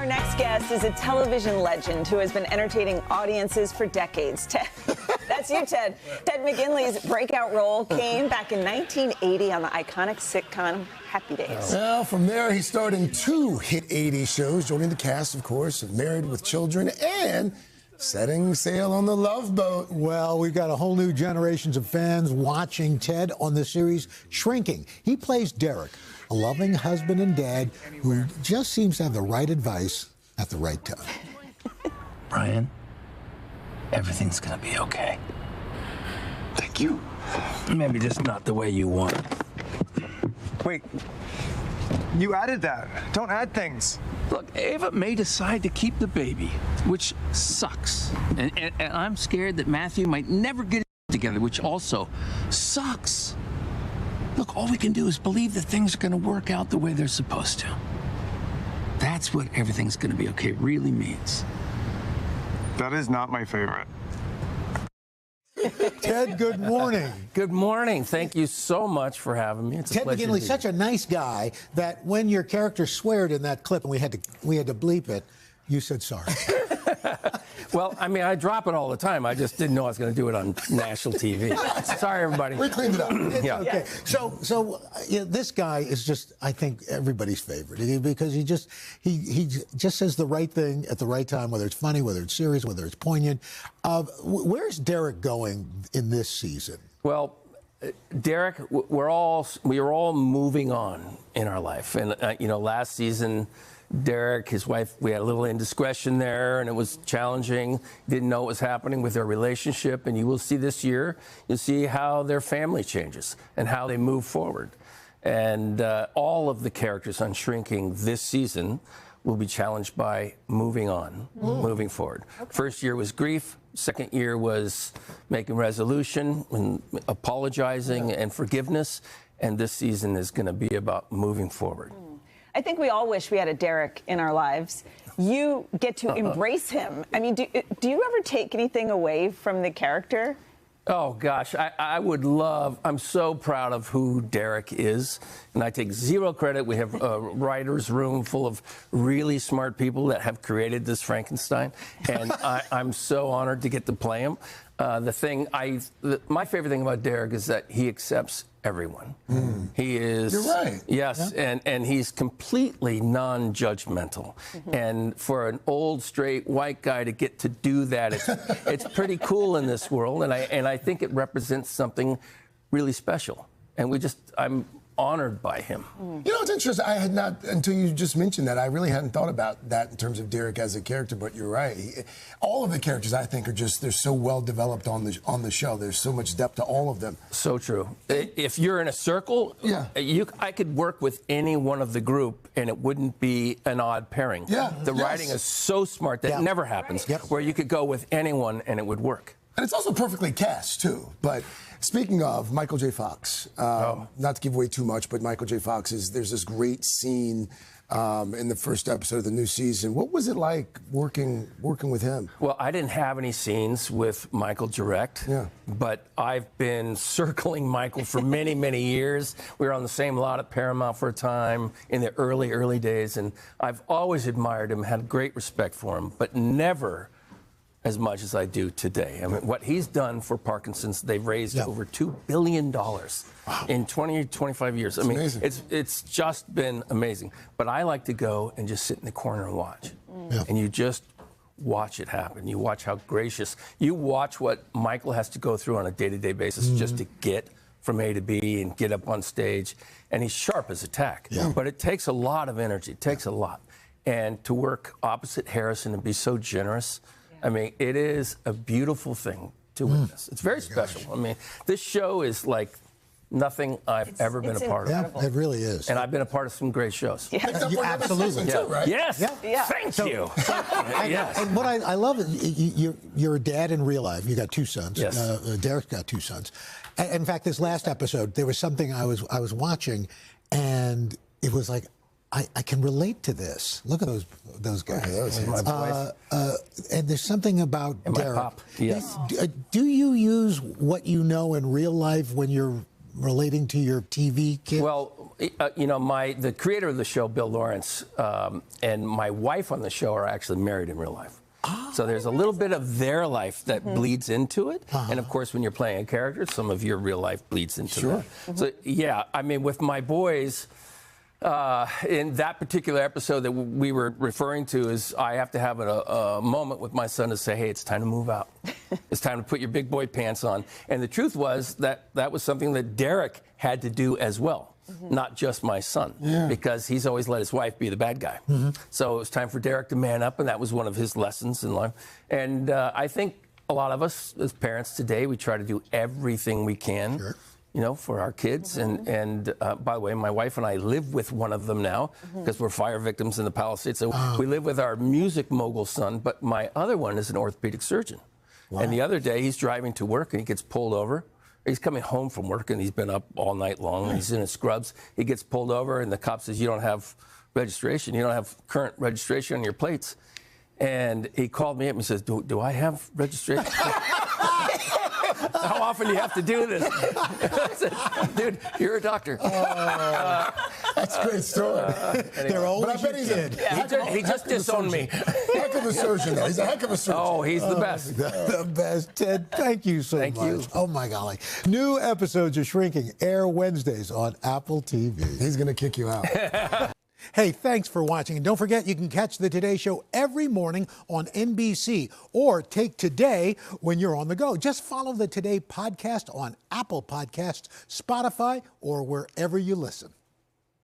Our next guest is a television legend who has been entertaining audiences for decades. Ted, that's you, Ted. Ted McGinley's breakout role came back in 1980 on the iconic sitcom Happy Days. Well, from there, he starred in 2 hit 80s shows, joining the cast, of course, of Married with Children and setting sail on the Love Boat. Well, we've got a whole new generations of fans watching Ted on the series Shrinking. He plays Derek, a loving husband and dad who just seems to have the right advice at the right time. Brian, everything's gonna be okay. Thank you. Maybe just not the way you want it. Wait, you added that. Don't add things. Look, Ava may decide to keep the baby, which sucks. And I'm scared that Matthew might never get it together, which also sucks. Look, all we can do is believe that things are going to work out the way they're supposed to. That's what everything's going to be okay really means. That is not my favorite. Ted, good morning. Good morning. Thank you so much for having me. It's a Ted pleasure McGinley, to be such a nice guy that when your character sweared in that clip and we had to bleep it, you said sorry. Well, I mean, I drop it all the time. I just didn't know I was going to do it on national TV. Sorry, everybody. We cleaned it up. Yeah. Okay. So this guy is just, I think, everybody's favorite because he just says the right thing at the right time, whether it's funny, whether it's serious, whether it's poignant. Where's Derek going in this season? Well, Derek, we are all moving on in our life, and last season, Derek, his wife, we had a little indiscretion there, and it was challenging. Didn't know what was happening with their relationship, and you will see this year, you'll see how their family changes and how they move forward. And all of the characters on Shrinking this season will be challenged by moving on, moving forward. Okay. First year was grief. Second year was making resolution and apologizing and forgiveness. And this season is going to be about moving forward. I think we all wish we had a Derek in our lives. You get to embrace him. I mean, do you ever take anything away from the character? Oh, gosh, I would love, I'm so proud of who Derek is, and I take zero credit. We have a writer's room full of really smart people that have created this Frankenstein, and I'm so honored to get to play him. My favorite thing about Derek is that he accepts everyone. He is. You're right. Yes, yeah. and he's completely non-judgmental. And for an old, straight, white guy to get to do that, it's pretty cool in this world. And I think it represents something really special. And I'm honored by him. You know, it's interesting. I had not, until you just mentioned that, I really hadn't thought about that in terms of Derek as a character, but you're right. All of the characters, I think, they're so well developed on the show. There's so much depth to all of them. So true. If you're in a circle, I could work with any one of the group and it wouldn't be an odd pairing. Yeah. The writing is so smart that never happens, where you could go with anyone and it would work. And it's also perfectly cast, too. But speaking of Michael J. Fox, not to give away too much, but Michael J. Fox, there's this great scene in the first episode of the new season. What was it like working with him? Well, I didn't have any scenes with Michael direct, but I've been circling Michael for many, many years. We were on the same lot at Paramount for a time in the early days, and I've always admired him, had great respect for him, but never as much as I do today. I mean, what he's done for Parkinson's, they've raised over $2 billion in 20, 25 years. I mean, it's just been amazing. But I like to go and just sit in the corner and watch. And you just watch it happen. You watch how gracious. You watch what Michael has to go through on a day-to-day basis just to get from A to B and get up on stage. And he's sharp as a tack. But it takes a lot of energy. It takes a lot. And to work opposite Harrison and be so generous, I mean, it is a beautiful thing to witness. It's very special. I mean, this show is like nothing I've ever been a part of. Yeah, it really is. And I've been a part of some great shows. Absolutely. Too, right? Yes. Thank you. Yes. And what I love is you're a dad in real life. You got 2 sons. Yes. Derek's got 2 sons. And in fact, this last episode, there was something I was watching, and it was like, I can relate to this. Look at those guys. And there's something about and Derek. My pop. Yes. Do you use what you know in real life when you're relating to your TV kids? Well, the creator of the show, Bill Lawrence, and my wife on the show are actually married in real life. So there's a little bit of their life that bleeds into it. And of course, when you're playing a character, some of your real life bleeds into that. So yeah, I mean, with my boys, in that particular episode that we were referring to, is I have to have a moment with my son to say, hey, it's time to move out. It's time to put your big boy pants on. And the truth was that was something that Derek had to do as well. Not just my son, because he's always let his wife be the bad guy. So it was time for Derek to man up, and that was one of his lessons in life. And I think a lot of us as parents today, we try to do everything we can, for our kids. And by the way, my wife and I live with one of them now because we're fire victims in the Palisades. So we live with our music mogul son, but my other one is an orthopedic surgeon. And the other day, he's driving to work and he gets pulled over. He's coming home from work and he's been up all night long and he's in his scrubs. He gets pulled over and the cop says, you don't have registration. You don't have current registration on your plates. And he called me up and he says, do I have registration? How often do you have to do this? I said, dude, you're a doctor. That's a great story. They're always but I bet He just disowned me. Heck of a surgeon, though. He's a heck of a surgeon. Oh, he's the best. The best. Ted, thank you so much. You. Oh, my golly. New episodes of Shrinking air Wednesdays on Apple TV. He's going to kick you out. Hey, thanks for watching. And don't forget, you can catch the Today Show every morning on NBC or take Today when you're on the go. Just follow the Today podcast on Apple Podcasts, Spotify, or wherever you listen.